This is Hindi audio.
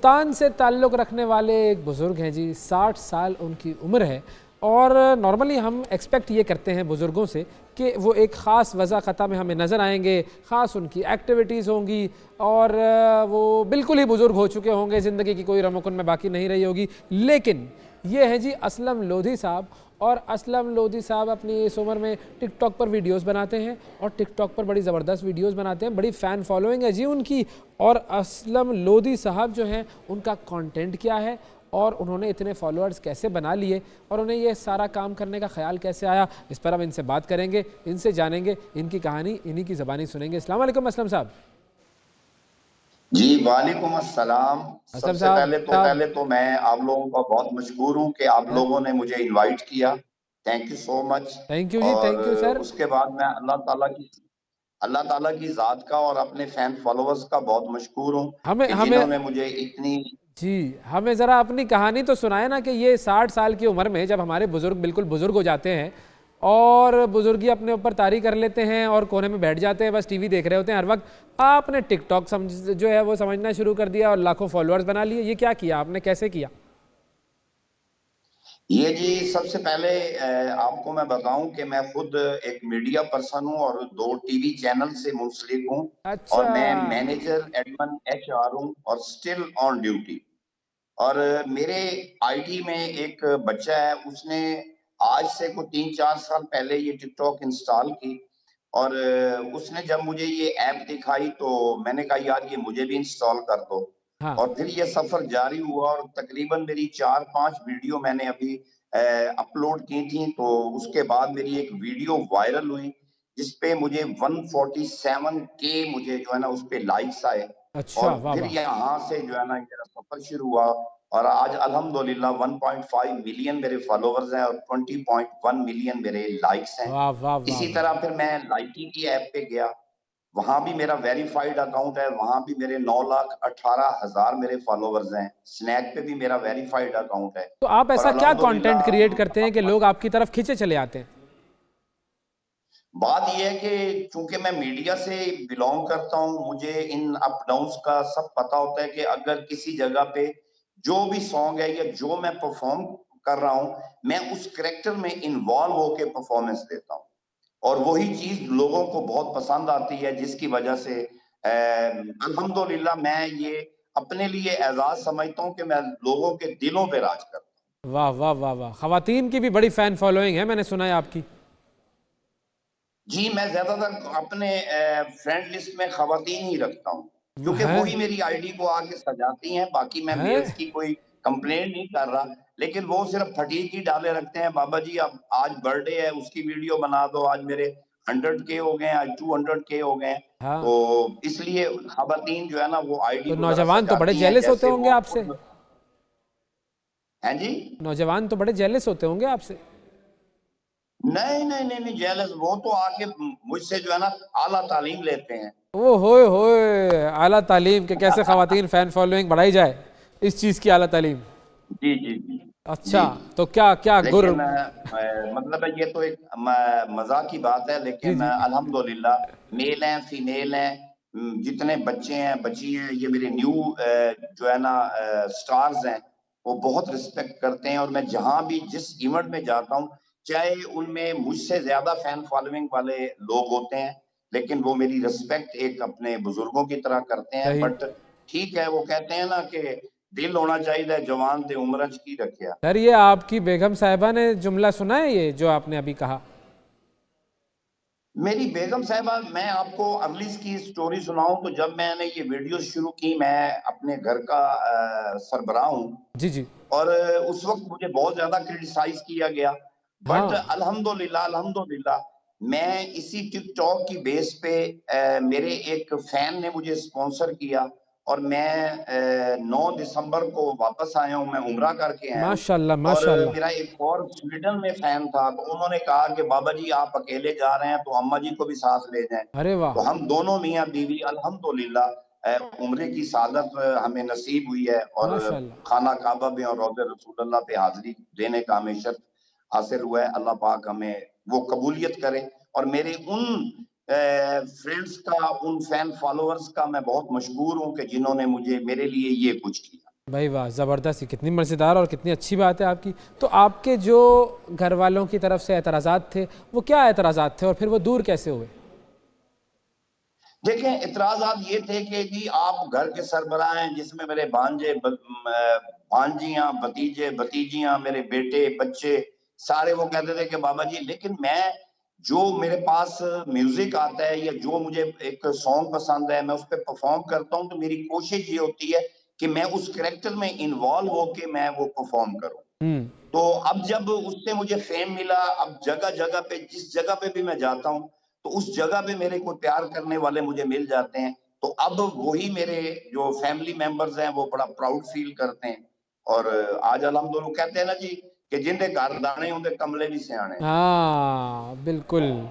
मुल्तान से ताल्लुक़ रखने वाले एक बुज़ुर्ग हैं जी, 60 साल उनकी उम्र है। और नॉर्मली हम एक्सपेक्ट ये करते हैं बुज़ुर्गों से कि वो एक ख़ास वज़ा ख़ता में हमें नज़र आएंगे, ख़ास उनकी एक्टिविटीज़ होंगी और वो बिल्कुल ही बुज़ुर्ग हो चुके होंगे, ज़िंदगी की कोई रमकुन में बाकी नहीं रही होगी। लेकिन ये है जी असलम लोधी साहब, और असलम लोधी साहब अपनी इस उम्र में टिकटॉक पर वीडियोस बनाते हैं और टिकटॉक पर बड़ी ज़बरदस्त वीडियोस बनाते हैं, बड़ी फ़ैन फॉलोइंग है जी उनकी। और असलम लोधी साहब जो हैं उनका कंटेंट क्या है और उन्होंने इतने फॉलोअर्स कैसे बना लिए और उन्हें ये सारा काम करने का ख़्याल कैसे आया, इस पर हम इनसे बात करेंगे, इनसे जानेंगे, इनकी कहानी इन्हीं की ज़बानी सुनेंगे। अस्सलाम वालेकुम असलम साहब। जी वालेकुम अस्सलाम। असलम सबसे साहब पहले तो मैं आप लोगों का बहुत मशकूर हूँ कि आप लोगों ने मुझे इनवाइट किया। Thank you so much. Thank you जी, और थैंक यू सर। उसके बाद मैं अल्लाह ताला की ज़ात का और अपने फैन फॉलोअर्स का बहुत मशकूर हूँ हमें कि हमें जिन्होंने मुझे इतनी। जी, हमें ज़रा अपनी कहानी तो सुनाए ना कि ये 60 साल की उम्र में जब हमारे बुज़ुर्ग बिल्कुल बुज़ुर्ग हो जाते हैं और बुज़ुर्गी अपने ऊपर तारी कर लेते हैं और कोने में बैठ जाते हैं, बस टीवी देख रहे होते हैं हर वक्त, आपने टिकटॉक जो है वो समझना शुरू कर दिया और लाखों फॉलोअर्स बना लिए। ये क्या किया आपने, कैसे किया? ये जी सबसे पहले आपको मैं बताऊं कि मैं खुद एक मीडिया पर्सन हूं और 2 टीवी चैनल से मुंसलिक हूं। और अच्छा। मैं मैनेजर एडमिन एचआर हूं और स्टिल ऑन ड्यूटी। और मेरे आईडी में एक बच्चा है, उसने आज से को 3-4 साल पहले ये टिकटॉक इंस्टॉल की। और उसने जब मुझे ये ऐप दिखाई तो मैंने कहा यार ये मुझे भी इंस्टॉल कर दो। हाँ। और फिर ये सफर जारी हुआ और तकरीबन मेरी 4-5 वीडियो मैंने अभी अपलोड की थी। तो उसके बाद मेरी एक वीडियो वायरल हुई जिसपे मुझे 147 के मुझे जो है ना उस पे लाइक्स आए। अच्छा, और वाह फिर वाह। यहाँ से जो है ना मेरा सफर शुरू हुआ। और आज अल्हम्दुलिल्लाह 1.5 मिलियन मेरे फॉलोवर्स हैं और 20.1 मिलियन मेरे लाइक्स हैं। वाह वाह वाह इसी वाह। तरह फिर मैं लाइकी की ऐप पे गया, वहां भी मेरा वेरीफाइड अकाउंट है, वहां भी मेरे 9,18,000 मेरे फॉलोवर्स हैं। स्नैक पे भी मेरा वेरीफाइड अकाउंट है। तो आप और ऐसा क्या कंटेंट अल्हम्दुलिल्लाह क्रिएट करते हैं कि लोग आपकी तरफ खींचे चले आते हैं? बात ये है कि चूंकि मैं मीडिया से बिलोंग करता हूँ, मुझे इन अप डाउन्स का सब पता होता है कि अगर किसी जगह पे जो भी सॉन्ग है या जो मैं परफॉर्म कर रहा हूँ, मैं उस कैरेक्टर में इन्वॉल्व होके परफॉर्मेंस देता हूँ। और वही चीज लोगों को बहुत पसंद आती है, जिसकी वजह से अल्हम्दुलिल्लाह मैं ये अपने लिए एजाज समझता हूँ कि मैं लोगों के दिलों पे राज करता हूँ। वाह वाह वाह वाह। खवातीन की भी बड़ी फ़ैन फॉलोइंग है, मैंने सुना है आपकी। जी, मैं ज़्यादातर अपने फ्रेंड लिस्ट में ख़वातीन ही रखता हूँ, वो क्योंकि हैं? वही मेरी आईडी को आके सजाती हैं। बाकी मैं मेल्स हैं? की कोई कंप्लेंट नहीं कर रहा, लेकिन वो सिर्फ़ फटीक ही डाले रखते हैं, बाबा जी अब आज बर्थडे है, उसकी वीडियो बना दो, आज मेरे 100 के हो गए हैं, आज 200 के हो गए हैं। हाँ। तो इसलिए ख़वातीन जो है ना वो आईडी तो को ज़रा नौजवान तो बड़े सजाती हैं, जेलस होते जैसे होंगे वो आपसे? खुद। हैं जी? नौजवान तो बड़े जेलस होते होंगे आपसे? नहीं, नहीं, नहीं, नहीं जेलस, वो तो आके मुझसे जो है ना आला तालीम लेते हैं। ओह होए होए! आला तालीम के कैसे खवातीन फ़ैन फॉलोइंग बढ़ाई जाए, इस चीज़ की आला तालीम। जी, जी, जी। अच्छा, जी। तो क्या क्या गुर। लेकिन मतलब ये तो एक मज़ाक की बात है, जी लेकिन जी। अल्हम्दुलिल्लाह मेल हैं, फीमेल हैं, जितने बच्चे हैं, बच्ची हैं, ये मेरे न्यू जो है ना स्टार्स हैं, वो बहुत रिस्पेक्ट करते हैं। और मैं जहाँ भी जिस इवेंट में जाता हूँ, चाहे उनमें मुझसे ज़्यादा फैन फॉलोइंग वाले लोग होते हैं, लेकिन वो मेरी रिस्पेक्ट एक अपने बुजुर्गों की तरह करते हैं। सही। बट ठीक है, वो कहते हैं ना कि दिल होना चाहिए जवान ते उम्र च की रखिया। सर ये आपकी बेगम साहिबा ने जुमला सुना है, ये जो आपने अभी कहा? मेरी बेगम साहिबा, मैं आपको अर्लीस की स्टोरी सुनाऊं तो जब मैंने ये वीडियो शुरू की, मैं अपने घर का सरबराह हूँ। जी जी। और उस वक्त मुझे बहुत ज्यादा क्रिटिसाइज किया गया। बट हाँ। अल्हम्दुलिल्लाह अल्हम्दुलिल्लाह मैं इसी टिकटॉक की बेस पे मेरे एक फैन ने मुझे स्पॉन्सर किया। और मैं 9 दिसंबर को वापस आया हूँ, मैं उम्रा करके आया हूँ। माशाल्लाह और माशाल्लाह। मेरा एक और स्वीडन में फैन था, तो उन्होंने कहा कि बाबा जी आप अकेले जा रहे हैं तो अम्मा जी को भी साथ ले जाएं। अरे वाह। तो हम दोनों मियाँ बीवी अल्हम्दुलिल्लाह उम्रे की सादत हमें नसीब हुई है। और माशाल्लाह। खाना काबा में और रोज़े रसूलुल्लाह पे हाज़िरी देने का हमें शर्फ हासिल हुआ है। अल्लाह पाक हमें वो कबूलियत करे। और मेरे उन फ्रेंड्स का, उन फैन फॉलोअर्स का मैं बहुत मशहूर हूँ कि जिन्होंने मुझे मेरे लिए ये कुछ किया। भाई वाह, ज़बरदस्त! ये कितनी मज़ेदार और कितनी अच्छी बात है आपकी। तो आपके जो घर वालों की तरफ से एतराज़ात थे, वो क्या एतराज़ात थे और फिर वो दूर कैसे हुए? देखें, इतराज़ात ये थे कि जी आप घर के सरबराह हैं, जिसमें मेरे भांजे, भांजियाँ, भतीजे, भतीजियाँ, मेरे बेटे, बच्चे, सारे वो कहते थे कि बाबा जी, लेकिन मैं जो मेरे पास म्यूज़िक आता है या जो मुझे एक सॉन्ग पसंद है, मैं उसपे परफ़ॉर्म करता हूँ, तो मेरी कोशिश ये होती है कि मैं उस कैरेक्टर में इन्वॉल्व होके मैं वो परफ़ॉर्म करूँ। हुँ, तो अब जब उससे मुझे फ़ेम मिला, अब जगह-जगह पे जिस जगह पे भी मैं जाता हूँ, तो उस जगह पे मेरे को प्यार करने वाले मुझे मिल जाते हैं। तो अब वही मेरे जो फैमिली मेंबर्स हैं, वो बड़ा प्राउड फ़ील करते हैं। और आज अल्हम्दुलिल्लाह कहते हैं ना जी कि जिंदे घर दाने होंदे कमले भी सियाने। हाँ, बिल्कुल।